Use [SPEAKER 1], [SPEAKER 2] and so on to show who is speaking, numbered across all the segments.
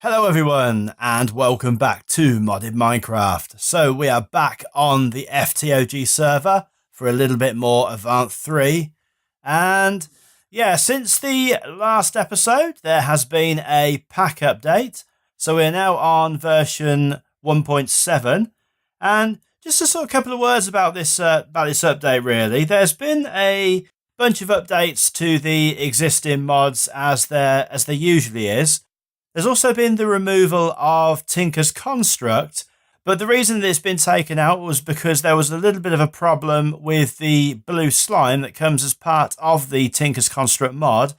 [SPEAKER 1] Hello everyone and welcome back to Modded Minecraft. So we are back on the FTOG server for a little bit more Avant 3. And yeah, since the last episode there has been a pack update. So we're now on version 1.7. And just a sort of couple of words about this update really. There's been a bunch of updates to the existing mods as there usually is. There's also been the removal of Tinker's Construct, but the reason that it's been taken out was because there was a little bit of a problem with the blue slime that comes as part of the Tinker's Construct mod.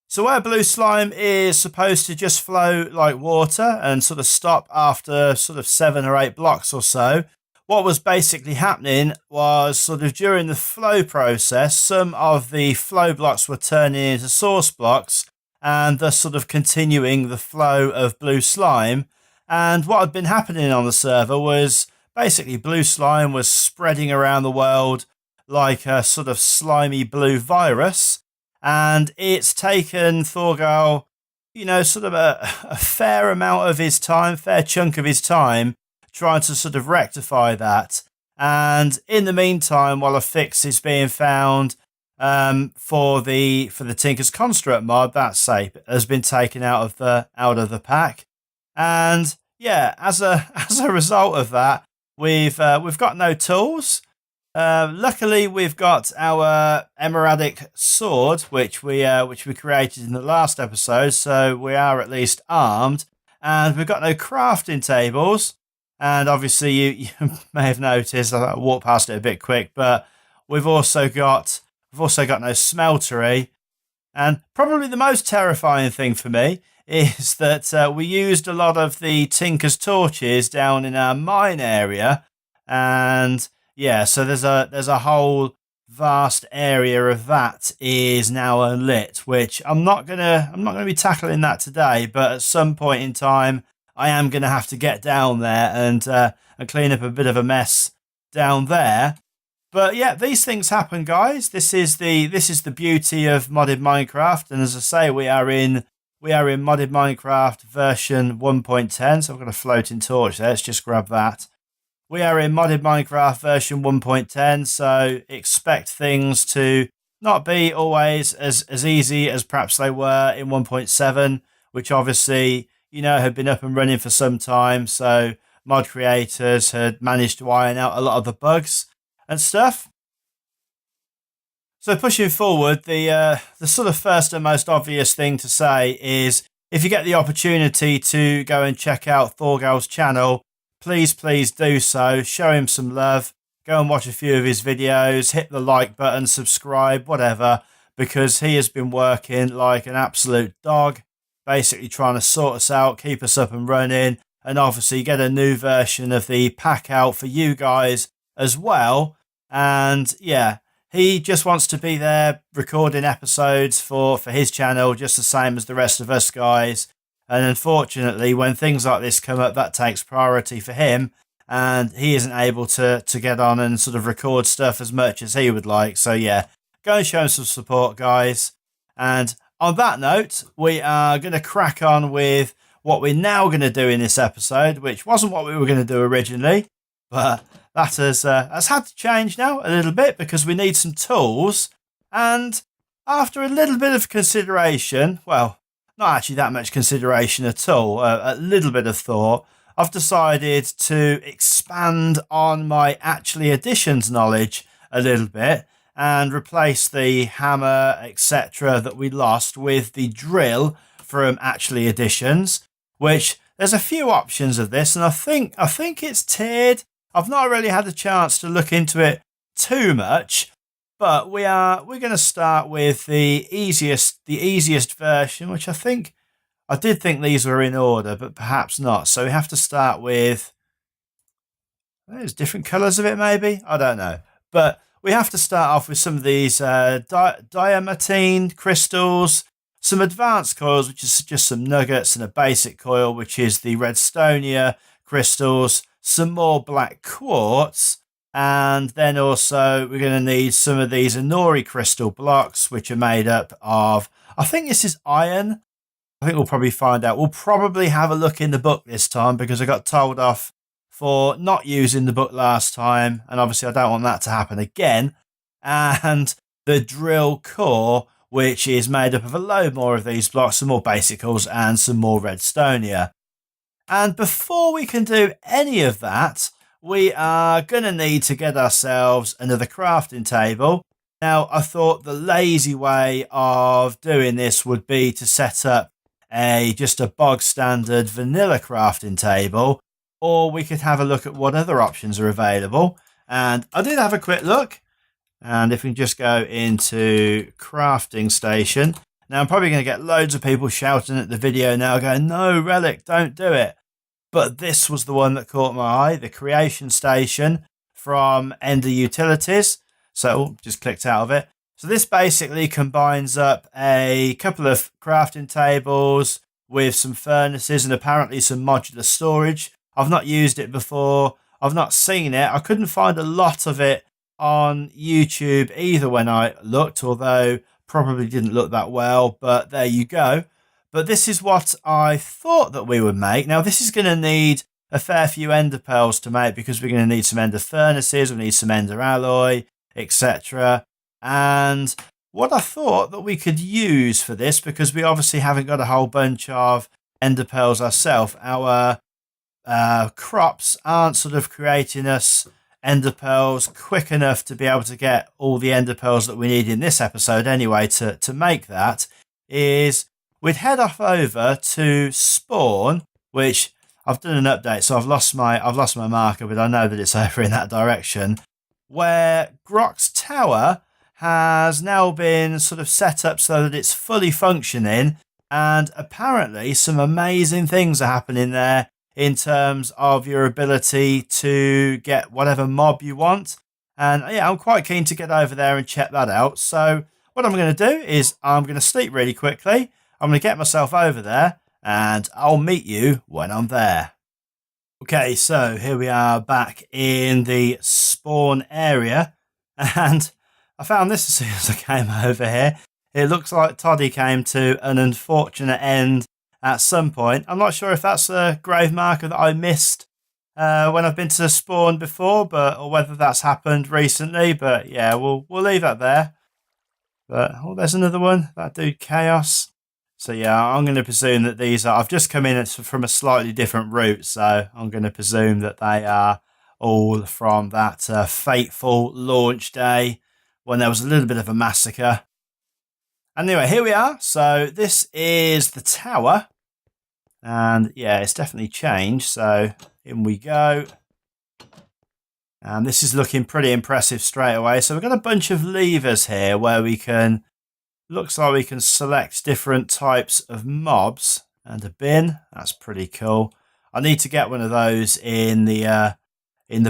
[SPEAKER 1] So where blue slime is supposed to just flow like water and sort of stop after sort of 7 or 8 blocks or so, what was basically happening was sort of during the flow process, some of the flow blocks were turning into source blocks, and thus sort of continuing the flow of blue slime. And what had been happening on the server was basically blue slime was spreading around the world like a sort of slimy blue virus. And it's taken Thorgal, sort of a fair amount of his time, fair chunk of his time, trying to sort of rectify that. And in the meantime, while a fix is being found, for the Tinker's Construct mod, that has been taken out of the pack, and yeah, as a result of that, we've got no tools. Luckily, we've got our emeradic sword, which we created in the last episode, so we are at least armed, and we've got no crafting tables. And obviously, you may have noticed I walked past it a bit quick, but we've also got no smeltery. And probably the most terrifying thing for me is that we used a lot of the Tinker's torches down in our mine area. And yeah, so there's a whole vast area of that is now unlit, which I'm not gonna be tackling that today, but at some point in time I am gonna have to get down there and clean up a bit of a mess down there. But yeah, these things happen, guys. This is the beauty of modded Minecraft, and as I say, we are in modded Minecraft version 1.10. So I've got a floating torch there. Let's just grab that. We are in modded Minecraft version 1.10, so expect things to not be always as easy as perhaps they were in 1.7, which obviously had been up and running for some time. So mod creators had managed to iron out a lot of the bugs and stuff. So pushing forward, the sort of first and most obvious thing to say is if you get the opportunity to go and check out Thorgal's channel, please do so. Show him some love. Go and watch a few of his videos. Hit the like button, subscribe, whatever, because he has been working like an absolute dog, basically trying to sort us out, keep us up and running, and obviously get a new version of the pack out for you guys as well. And yeah, he just wants to be there recording episodes for his channel just the same as the rest of us guys. And unfortunately, when things like this come up, that takes priority for him, and he isn't able to get on and sort of record stuff as much as he would like. So yeah, go and show him some support, guys. And on that note, we are going to crack on with what we're now going to do in this episode, which wasn't what we were going to do originally, but that has had to change now a little bit because we need some tools. And after a little bit of consideration, well, not actually that much consideration at all, a little bit of thought, I've decided to expand on my actually additions knowledge a little bit and replace the hammer, etc. that we lost with the drill from actually additions, which there's a few options of this, and I think it's tiered. I've not really had a chance to look into it too much, but we're going to start with the easiest version, which I did think these were in order, but perhaps not. So we have to start with, there's different colours of it maybe, I don't know, but we have to start off with some of these diamantine crystals, some advanced coils, which is just some nuggets, and a basic coil, which is the redstonia crystals, some more black quartz, and then also we're going to need some of these Inori crystal blocks, which are made up of, I think this is iron, I think we'll probably find out. We'll probably have a look in the book this time because I got told off for not using the book last time. And obviously I don't want that to happen again. And the drill core, which is made up of a load more of these blocks, some more basicals and some more redstonia. And before we can do any of that, we are going to need to get ourselves another crafting table. Now, I thought the lazy way of doing this would be to set up just a bog standard vanilla crafting table, or we could have a look at what other options are available. And I did have a quick look. And if we just go into crafting station, now I'm probably going to get loads of people shouting at the video now going, no, Relic, don't do it. But this was the one that caught my eye, the creation station from Ender Utilities. So just clicked out of it. So this basically combines up a couple of crafting tables with some furnaces and apparently some modular storage. I've not used it before. I've not seen it. I couldn't find a lot of it on YouTube either when I looked, although probably didn't look that well, but there you go. But this is what I thought that we would make. Now, this is going to need a fair few ender pearls to make because we're going to need some ender furnaces, we need some ender alloy, etc. And what I thought that we could use for this, because we obviously haven't got a whole bunch of ender pearls ourselves, our crops aren't sort of creating us ender pearls quick enough to be able to get all the ender pearls that we need in this episode anyway to make that, is we'd head off over to spawn, which I've done an update, so I've lost my marker, but I know that it's over in that direction, where Grok's tower has now been sort of set up so that it's fully functioning, and apparently some amazing things are happening there in terms of your ability to get whatever mob you want. And yeah, I'm quite keen to get over there and check that out. So what I'm going to do is I'm going to sleep really quickly. I'm going to get myself over there and I'll meet you when I'm there. Okay, so here we are back in the spawn area. And I found this as soon as I came over here. It looks like Toddy came to an unfortunate end at some point. I'm not sure if that's a grave marker that I missed when I've been to spawn before, or whether that's happened recently. But yeah, we'll leave that there. But there's another one. That dude Chaos. So yeah, I'm going to presume that these are. I've just come in from a slightly different route, so I'm going to presume that they are all from that fateful launch day when there was a little bit of a massacre. Anyway, here we are. So this is the tower. And yeah, it's definitely changed. So in we go. And this is looking pretty impressive straight away. So we've got a bunch of levers here where we can, looks like we can select different types of mobs. And a bin. That's pretty cool. I need to get one of those in the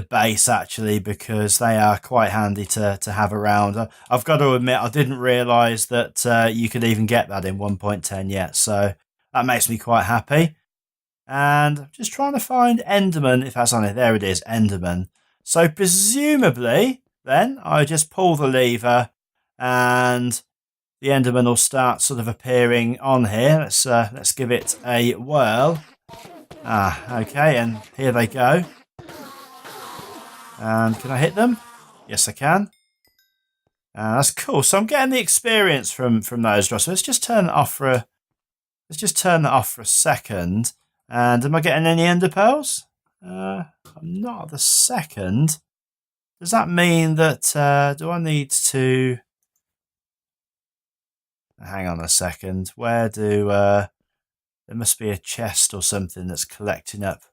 [SPEAKER 1] base actually, because they are quite handy to have around. I've got to admit, I didn't realise that you could even get that in 1.10 yet, so that makes me quite happy. And I'm just trying to find Enderman, if that's on it. There it is, Enderman. So presumably, then, I just pull the lever and the Enderman will start sort of appearing on here. Let's give it a whirl. Okay, and here they go. And can I hit them? Yes, I can. That's cool. So I'm getting the experience from those drops. So let's just turn that off for a second. And am I getting any ender pearls? I'm not at the second. Does that mean that do I need to? Hang on a second. Where do there must be a chest or something that's collecting up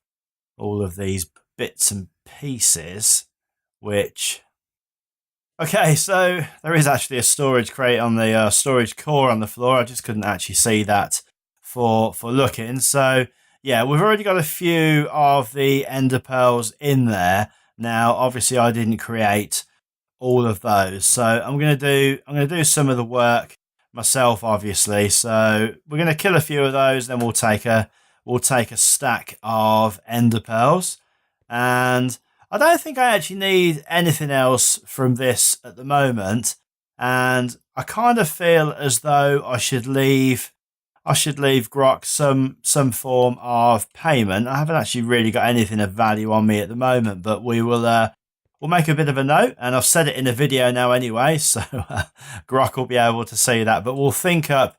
[SPEAKER 1] all of these bits and pieces, which okay, so there is actually a storage crate on the storage core on the floor. I just couldn't actually see that for looking. So yeah, we've already got a few of the ender pearls in there. Now obviously I didn't create all of those, so I'm going to do some of the work myself, obviously. So we're going to kill a few of those, then we'll take a stack of ender pearls. And I don't think I actually need anything else from this at the moment. And I kind of feel as though I should leave I should leave Grok some form of payment. I haven't actually really got anything of value on me at the moment, but we'll make a bit of a note, and I've said it in a video now anyway, so Grok will be able to see that. But we'll think up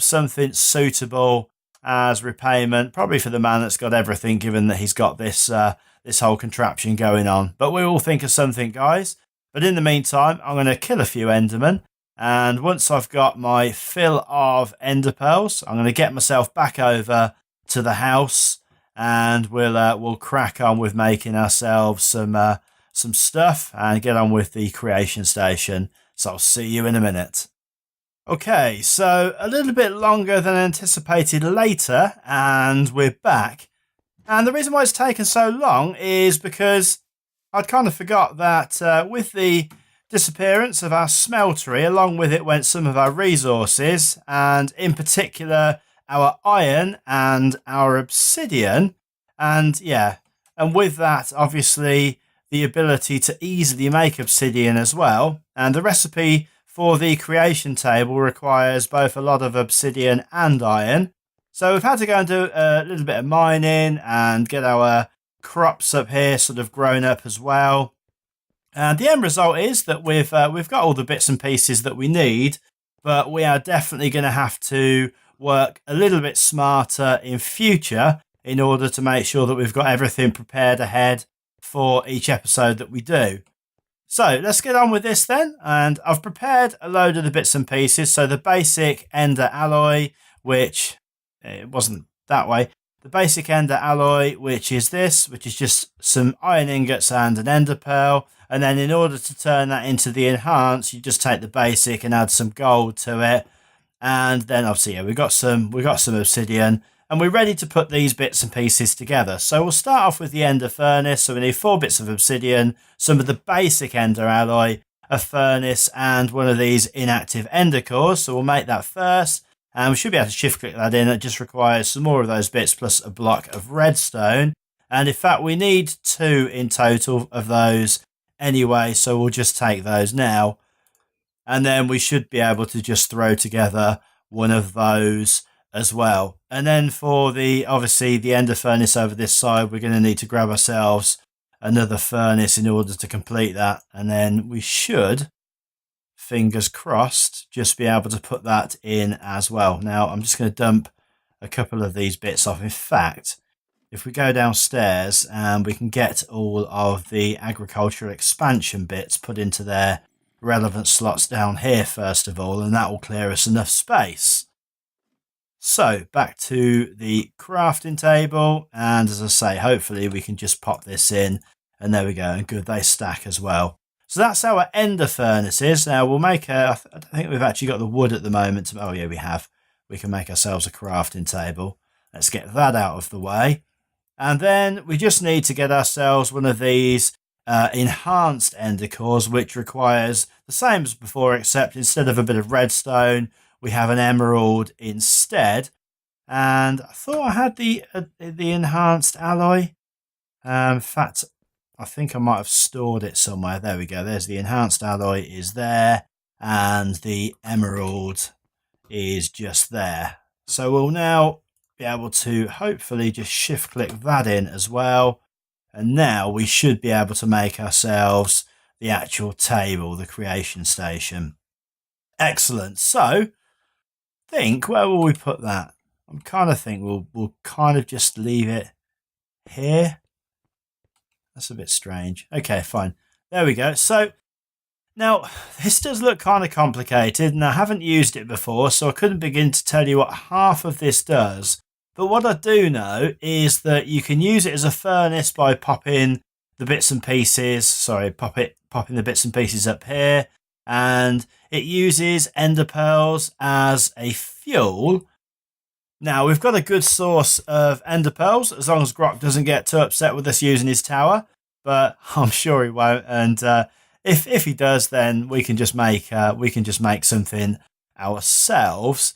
[SPEAKER 1] something suitable as repayment, probably for the man that's got everything, given that he's got this whole contraption going on. But we will think of something, guys. But in the meantime, I'm going to kill a few Endermen. And once I've got my fill of ender pearls, I'm going to get myself back over to the house, and we'll crack on with making ourselves some stuff and get on with the creation station. So I'll see you in a minute. Okay, so a little bit longer than anticipated later, and we're back. And the reason why it's taken so long is because I'd kind of forgot that with the disappearance of our smeltery, along with it went some of our resources, and in particular our iron and our obsidian. And with that, obviously, the ability to easily make obsidian as well. And the recipe for the creation table requires both a lot of obsidian and iron. So we've had to go and do a little bit of mining and get our crops up here sort of grown up as well. And the end result is that we've got all the bits and pieces that we need, but we are definitely going to have to work a little bit smarter in future in order to make sure that we've got everything prepared ahead for each episode that we do. So let's get on with this then. And I've prepared a load of the bits and pieces. So the basic ender alloy, which it wasn't that way. The basic ender alloy, which is this, which is just some iron ingots and an ender pearl. And then in order to turn that into the enhance, you just take the basic and add some gold to it. And then obviously, we've got some obsidian, and we're ready to put these bits and pieces together. So we'll start off with the ender furnace. So we need 4 bits of obsidian, some of the basic ender alloy, a furnace, and one of these inactive ender cores. So we'll make that first. And we should be able to shift click that in. It just requires some more of those bits plus a block of redstone. And in fact, we need 2 in total of those anyway, so we'll just take those now, and then we should be able to just throw together one of those as well. And then for the ender furnace over this side, we're going to need to grab ourselves another furnace in order to complete that, and then we should, fingers crossed, just be able to put that in as well. Now I'm just going to dump a couple of these bits off. In fact, if we go downstairs and we can get all of the agricultural expansion bits put into their relevant slots down here first of all, and that will clear us enough space. So back to the crafting table, and as I say, hopefully we can just pop this in, and there we go, and good, they stack as well. So that's our ender furnaces. Now we'll make I don't think we've actually got the wood at the moment. Oh yeah, we have. We can make ourselves a crafting table. Let's get that out of the way. And then we just need to get ourselves one of these enhanced ender cores, which requires the same as before, except instead of a bit of redstone, we have an emerald instead. And I thought I had the enhanced alloy. In fact, I think I might have stored it somewhere. There we go. There's the enhanced alloy is there, and the emerald is just there. So we'll now be able to hopefully just shift click that in as well, and now we should be able to make ourselves the actual table, the creation station. Excellent. So where will we put that? I'm kind of think we'll kind of just leave it here. That's a bit strange. Okay, fine, there we go. So now this does look kind of complicated, and I haven't used it before, so I couldn't begin to tell you what half of this does. But what I do know is that you can use it as a furnace by popping the bits and pieces, popping the bits and pieces up here, and it uses ender pearls as a fuel. Now we've got a good source of ender pearls, as long as Grok doesn't get too upset with us using his tower, but I'm sure he won't. And if he does, then we can just make something ourselves.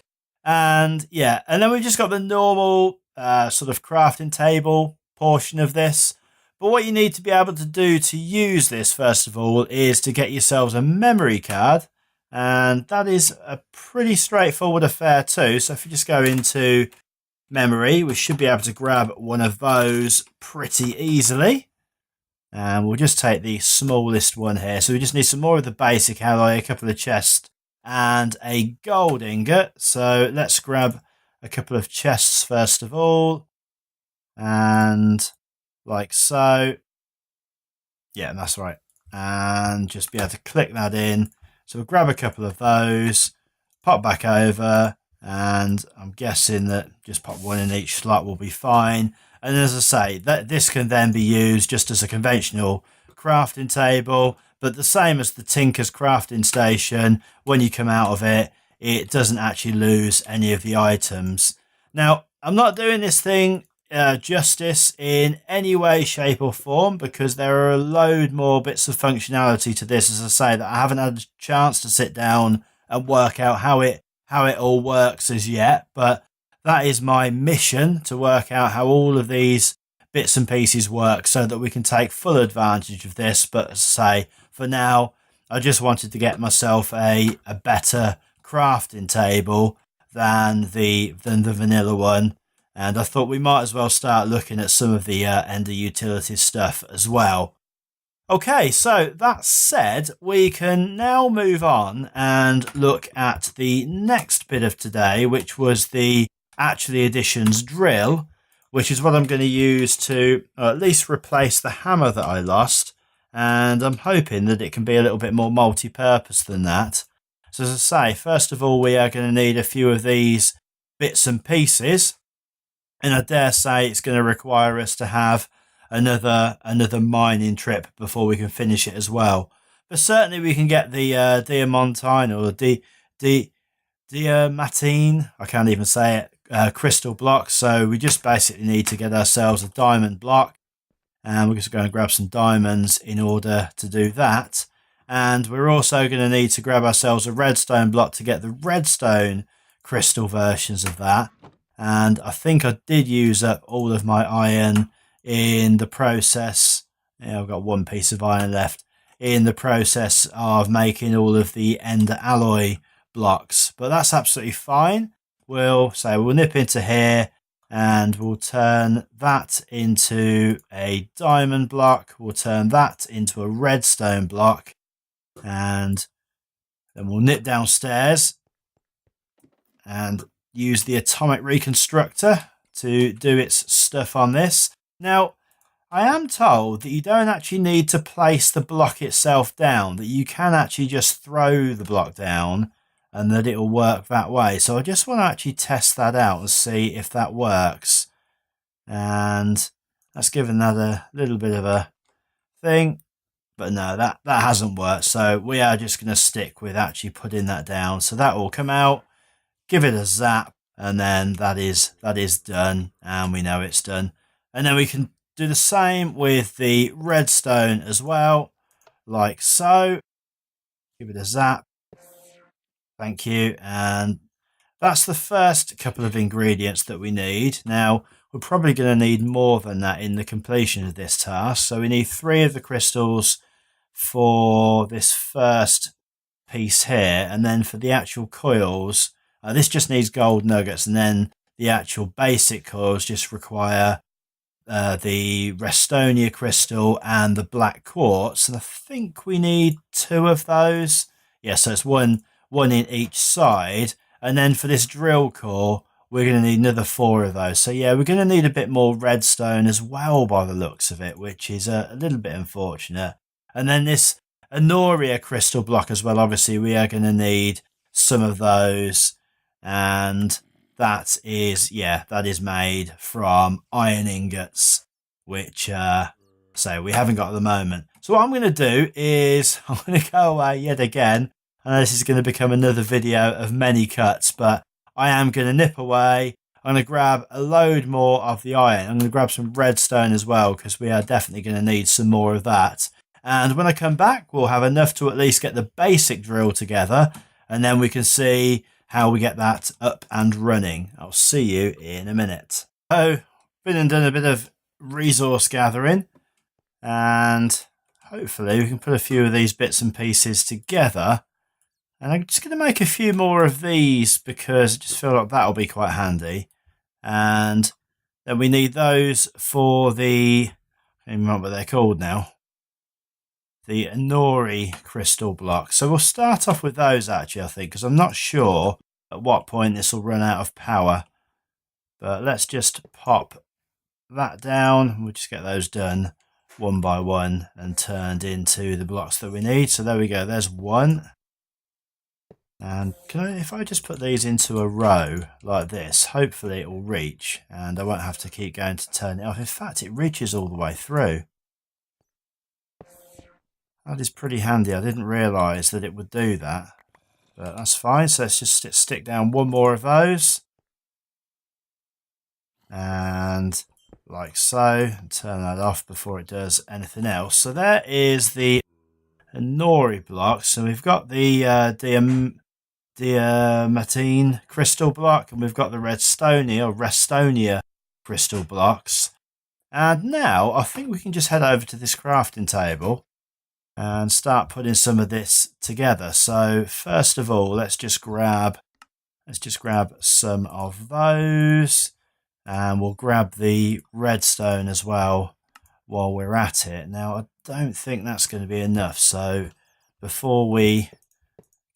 [SPEAKER 1] And then we've just got the normal sort of crafting table portion of this. But what you need to be able to do to use this, first of all, is to get yourselves a memory card. And that is a pretty straightforward affair too. So if you just go into memory, we should be able to grab one of those pretty easily. And we'll just take the smallest one here. So we just need some more of the basic alloy, a couple of chests, and a gold ingot. So let's grab a couple of chests first of all. And like so. Yeah, that's right. And just be able to click that in. So we'll grab a couple of those, pop back over, and I'm guessing that just pop one in each slot will be fine. And as I say, that this can then be used just as a conventional crafting table, but the same as the Tinker's crafting station, when you come out of it, it doesn't actually lose any of the items. Now, I'm not doing this thing justice in any way, shape, or form because there are a load more bits of functionality to this, as I say, that I haven't had a chance to sit down and work out how it all works as yet. But that is my mission, to work out how all of these bits and pieces work so that we can take full advantage of this. But as I say, for now, I just wanted to get myself a better crafting table than the vanilla one. And I thought we might as well start looking at some of the Ender Utilities stuff as well. Okay, so that said, we can now move on and look at the next bit of today, which was the Actually Additions drill, which is what I'm going to use to at least replace the hammer that I lost. And I'm hoping that it can be a little bit more multi-purpose than that. So as I say, first of all, we are going to need a few of these bits and pieces. And I dare say it's going to require us to have another mining trip before we can finish it as well. But certainly we can get the diamantine or the diamantine, I can't even say it, crystal block. So we just basically need to get ourselves a diamond block. And we're just going to grab some diamonds in order to do that. And we're also going to need to grab ourselves a redstone block to get the redstone crystal versions of that. And I think I did use up all of my iron in the process. Yeah, I've got one piece of iron left in the process of making all of the ender alloy blocks. But that's absolutely fine. We'll nip into here and we'll turn that into a diamond block. We'll turn that into a redstone block. And then we'll nip downstairs and use the atomic reconstructor to do its stuff on this. Now, I am told that you don't actually need to place the block itself down, that you can actually just throw the block down and that it will work that way. So I just want to actually test that out and see if that works. And that's given that a little bit of a thing. But no, that hasn't worked. So we are just going to stick with actually putting that down. So that will come out. Give it a zap, and then that is done, and we know it's done. And then we can do the same with the redstone as well, like so. Give it a zap. Thank you. And that's the first couple of ingredients that we need. Now, we're probably going to need more than that in the completion of this task. So we need 3 of the crystals for this first piece here, and then for the actual coils, this just needs gold nuggets, and then the actual basic coils just require the Restonia crystal and the black quartz, and I think we need 2 of those. Yeah, so it's one in each side, and then for this drill core, we're going to need another 4 of those. So yeah, we're going to need a bit more redstone as well by the looks of it, which is a little bit unfortunate. And then this Anoria crystal block as well, obviously we are going to need some of those, and that is made from iron ingots, which so we haven't got at the moment. So what I'm going to do is I'm going to go away yet again. I know this is going to become another video of many cuts, but I am going to nip away. I'm going to grab a load more of the iron. I'm going to grab some redstone as well, because we are definitely going to need some more of that. And when I come back, we'll have enough to at least get the basic drill together, and then we can see how we get that up and running. I'll see you in a minute. So, been and done a bit of resource gathering, and hopefully we can put a few of these bits and pieces together And I'm just going to make a few more of these because I just feel like that'll be quite handy. And then we need those for the, I don't remember what they're called now, the Nori crystal block. So we'll start off with those actually, I think, because I'm not sure at what point this will run out of power. But let's just pop that down. We'll just get those done one by one and turned into the blocks that we need. So there we go. There's one. And if I just put these into a row like this, hopefully it will reach and I won't have to keep going to turn it off. In fact, it reaches all the way through. That is pretty handy. I didn't realise that it would do that, but that's fine. So let's just stick down one more of those. And like so, turn that off before it does anything else. So there is the Nori block. So we've got the Diamatine crystal block, and we've got the Restonia crystal blocks. And now I think we can just head over to this crafting table and start putting some of this together. So first of all, let's just grab some of those, and we'll grab the redstone as well while we're at it. Now I don't think that's going to be enough, so before we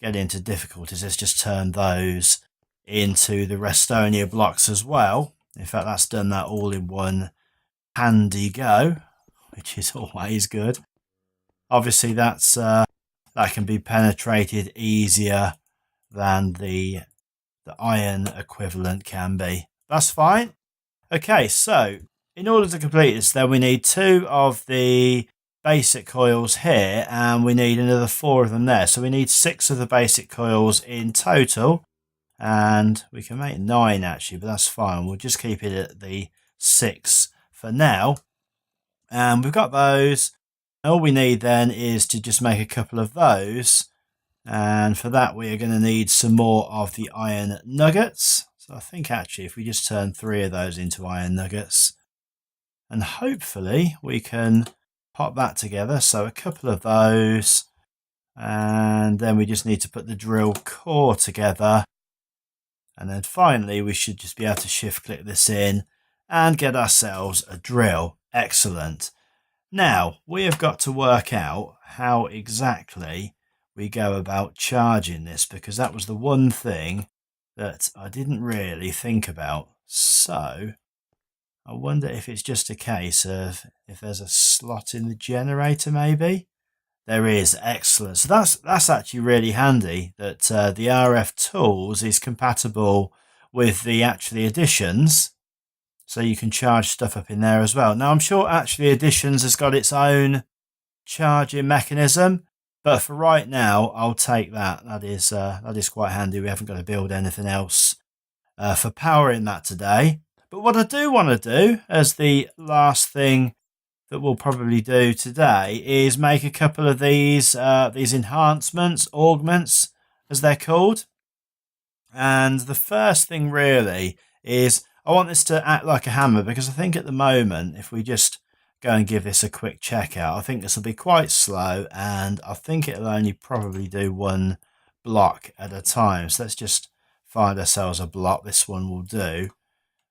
[SPEAKER 1] get into difficulties, let's just turn those into the Restonia blocks as well. In fact, that's done that all in one handy go, which is always good. Obviously, that can be penetrated easier than the iron equivalent can be. That's fine. Okay, so in order to complete this, then we need 2 of the basic coils here, and we need another 4 of them there. So we need 6 of the basic coils in total, and we can make 9 actually, but that's fine. We'll just keep it at the 6 for now. And we've got those. All we need then is to just make a couple of those, and for that we are going to need some more of the iron nuggets. So I think actually if we just turn 3 of those into iron nuggets, and hopefully we can pop that together. So a couple of those, and then we just need to put the drill core together, and then finally we should just be able to shift click this in and get ourselves a drill. Excellent. Now we have got to work out how exactly we go about charging this, because that was the one thing that I didn't really think about. So I wonder if it's just a case of if there's a slot in the generator, maybe. There is. Excellent. So that's actually really handy that the RF tools is compatible with the actually additions, so you can charge stuff up in there as well. Now I'm sure actually additions has got its own charging mechanism, but for right now I'll take that. That is quite handy. We haven't got to build anything else for powering that today. But what I do want to do as the last thing that we'll probably do today is make a couple of these enhancements, augments as they're called. And the first thing really is I want this to act like a hammer, because I think at the moment if we just go and give this a quick check out, I think this will be quite slow, and I think it'll only probably do 1 block at a time. So let's just find ourselves a block. This one will do.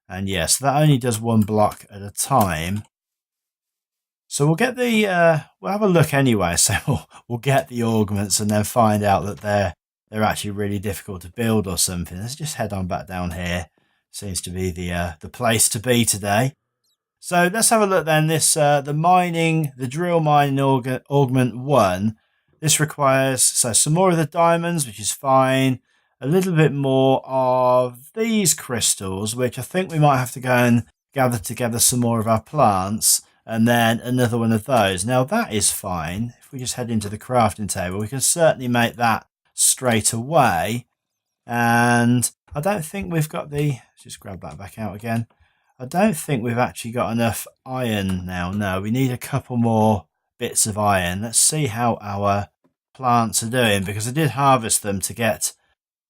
[SPEAKER 1] And yes, that only does 1 block at a time. So we'll get the we'll have a look anyway. So we'll get the augments and then find out that they're actually really difficult to build or something. Let's just head on back down here. Seems to be the place to be today. So let's have a look then. This the drill mining augment 1. This requires some more of the diamonds, which is fine. A little bit more of these crystals, which I think we might have to go and gather together some more of our plants, and then another one of those. Now that is fine. If we just head into the crafting table, we can certainly make that straight away. And I don't think we've got let's just grab that back out again. I don't think we've actually got enough iron now. No, we need a couple more bits of iron. Let's see how our plants are doing, because I did harvest them to get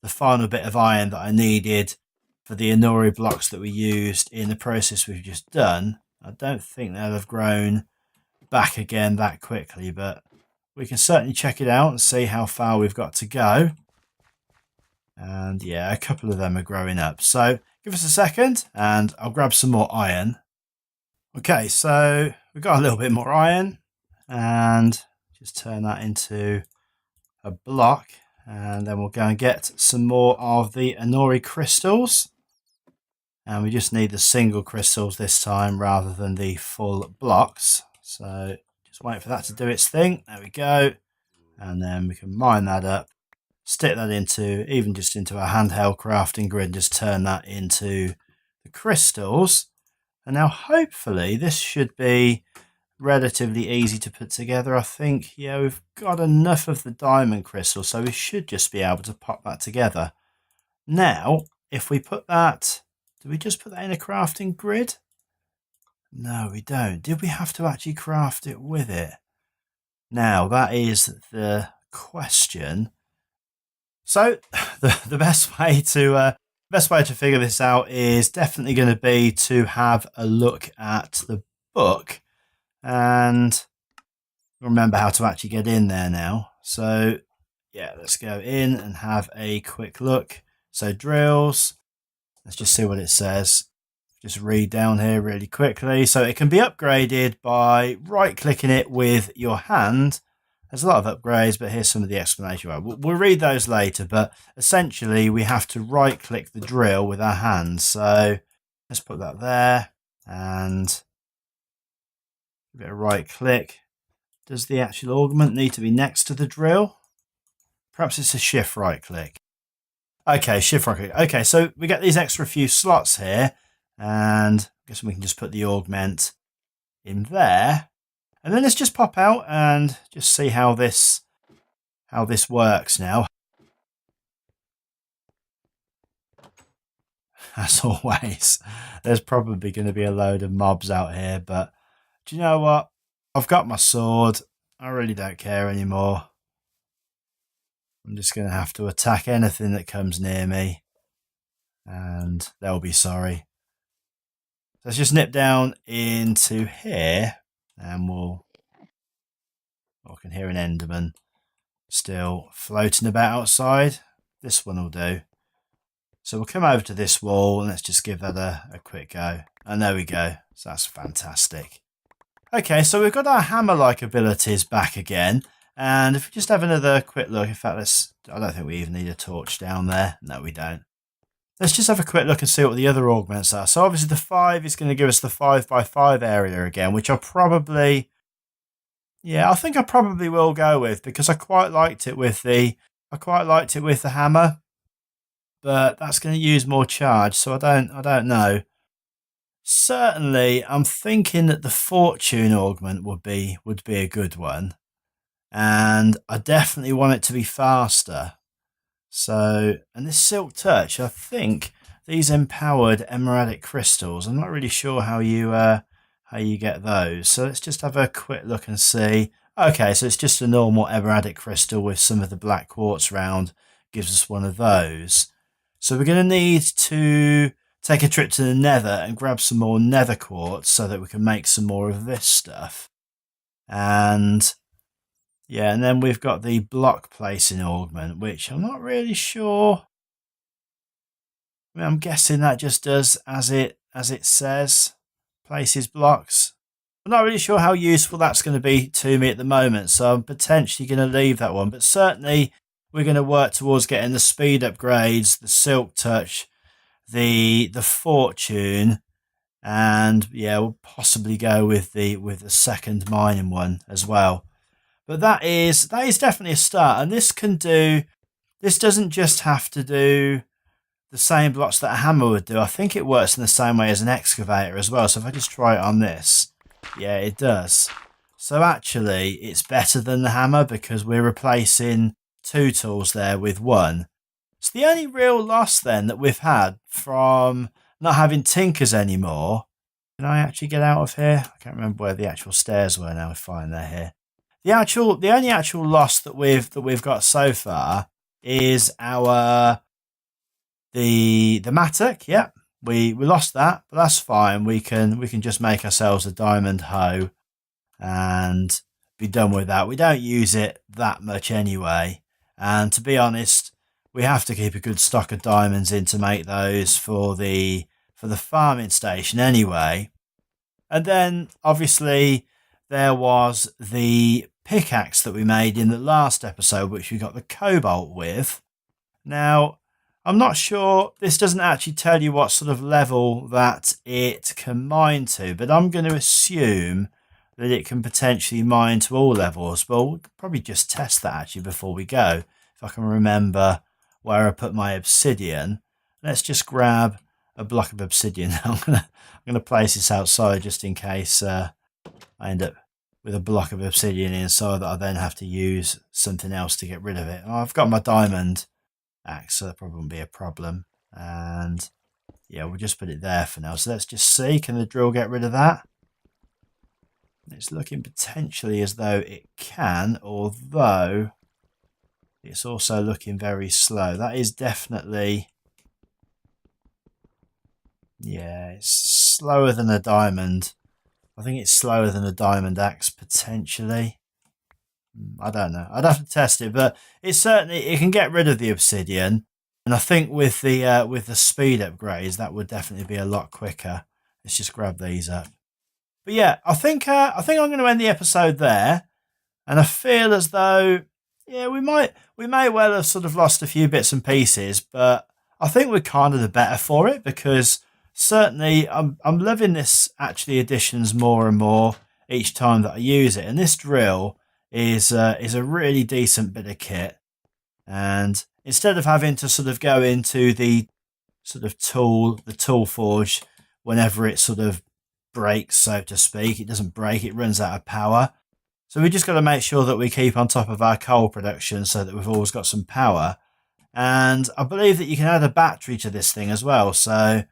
[SPEAKER 1] the final bit of iron that I needed for the Inori blocks that we used in the process we've just done. I don't think they'll have grown back again that quickly, but we can certainly check it out and see how far we've got to go. And yeah, a couple of them are growing up. So give us a second and I'll grab some more iron. Okay, so we've got a little bit more iron and just turn that into a block. And then we'll go and get some more of the Anori crystals. And we just need the single crystals this time rather than the full blocks. So just wait for that to do its thing. There we go. And then we can mine that up, stick that into, even just into a handheld crafting grid, just turn that into the crystals. And now hopefully this should be relatively easy to put together. I think, yeah, we've got enough of the diamond crystal, so we should just be able to pop that together. Now, if we put that, do we just put that in a crafting grid? No, we don't. Did we have to actually craft it with it? Now, that is the question. So, the best way to figure this out is definitely going to be to have a look at the book and remember how to actually get in there now. So, yeah, let's go in and have a quick look. So, drills. Let's just see what it says. Just read down here really quickly. So it can be upgraded by right-clicking it with your hand. There's a lot of upgrades, but here's some of the explanation. We'll read those later, but essentially we have to right-click the drill with our hands. So let's put that there and give it a right-click. Does the actual augment need to be next to the drill? Perhaps it's a shift right-click. Okay, shift right-click. Okay, so we get these extra few slots here. And I guess we can just put the augment in there. And then let's just pop out and just see how this works now. As always, there's probably going to be a load of mobs out here, but do you know what? I've got my sword. I really don't care anymore. I'm just going to have to attack anything that comes near me, and they'll be sorry. Let's just nip down into here, and I can hear an Enderman still floating about outside. This one will do. So we'll come over to this wall and let's just give that a quick go. And there we go. So that's fantastic. Okay, so we've got our hammer-like abilities back again. And if we just have another quick look, in fact, I don't think we even need a torch down there. No, we don't. Let's just have a quick look and see what the other augments are. So obviously the 5 is going to give us the 5x5 area again, which I'll probably... Yeah, I think I probably will go with, because I quite liked it with the hammer, but that's going to use more charge, so I don't know. Certainly, I'm thinking that the fortune augment would be a good one, and I definitely want it to be faster. So, and this silk touch, I think these empowered emeraldic crystals. I'm not really sure how you get those. So let's just have a quick look and see. Okay, so it's just a normal emeraldic crystal with some of the black quartz round. Gives us one of those. So we're going to need to take a trip to the nether and grab some more nether quartz so that we can make some more of this stuff. And yeah, and then we've got the block placing augment, which I'm not really sure. I mean, I'm guessing that just does as it says. Places blocks. I'm not really sure how useful that's going to be to me at the moment, so I'm potentially going to leave that one. But certainly we're going to work towards getting the speed upgrades, the silk touch, the fortune, and yeah, we'll possibly go with the second mining one as well. But that is definitely a start, and this doesn't just have to do the same blocks that a hammer would do. I think it works in the same way as an excavator as well. So if I just try it on this, yeah, it does. So actually, it's better than the hammer because we're replacing 2 tools there with 1. So the only real loss then that we've had from not having tinkers anymore. Can I actually get out of here? I can't remember where the actual stairs were now. Fine, they're here. The only actual loss that we've got so far is the mattock. Yeah, we lost that, but that's fine. We can just make ourselves a diamond hoe and be done with that. We don't use it that much anyway, and to be honest, we have to keep a good stock of diamonds in to make those for the farming station anyway. And then obviously there was the pickaxe that we made in the last episode, which we got the cobalt with. Now, I'm not sure, this doesn't actually tell you what sort of level that it can mine to, but I'm going to assume that it can potentially mine to all levels. Well, we'll probably just test that actually before we go. If I can remember where I put my obsidian. Let's just grab a block of obsidian. I'm gonna place this outside just in case I end up with a block of obsidian inside that I then have to use something else to get rid of it. Oh, I've got my diamond axe, so that probably won't be a problem. And yeah, we'll just put it there for now. So let's just see, can the drill get rid of that? It's looking potentially as though it can, although it's also looking very slow. That is definitely, yeah, it's slower than a diamond. I think it's slower than a diamond axe potentially. I don't know. I'd have to test it, but it certainly, it can get rid of the obsidian. And I think with the speed upgrades, that would definitely be a lot quicker. Let's just grab these up. But yeah, I think I'm going to end the episode there. And I feel as though, yeah, we may well have sort of lost a few bits and pieces, but I think we're kind of the better for it, because certainly I'm loving this actually additions more and more each time that I use it. And this drill is a really decent bit of kit. And instead of having to sort of go into the sort of tool forge whenever it sort of breaks, so to speak, it doesn't break, it runs out of power. So we just got to make sure that we keep on top of our coal production so that we've always got some power. And I believe that you can add a battery to this thing as well. So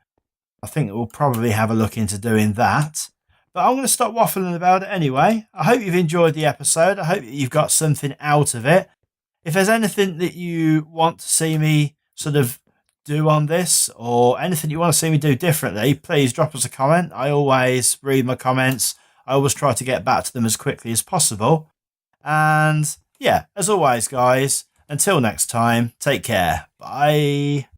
[SPEAKER 1] I think we'll probably have a look into doing that. But I'm going to stop waffling about it anyway. I hope you've enjoyed the episode. I hope you've got something out of it. If there's anything that you want to see me sort of do on this, or anything you want to see me do differently, please drop us a comment. I always read my comments. I always try to get back to them as quickly as possible. And yeah, as always, guys, until next time, take care. Bye.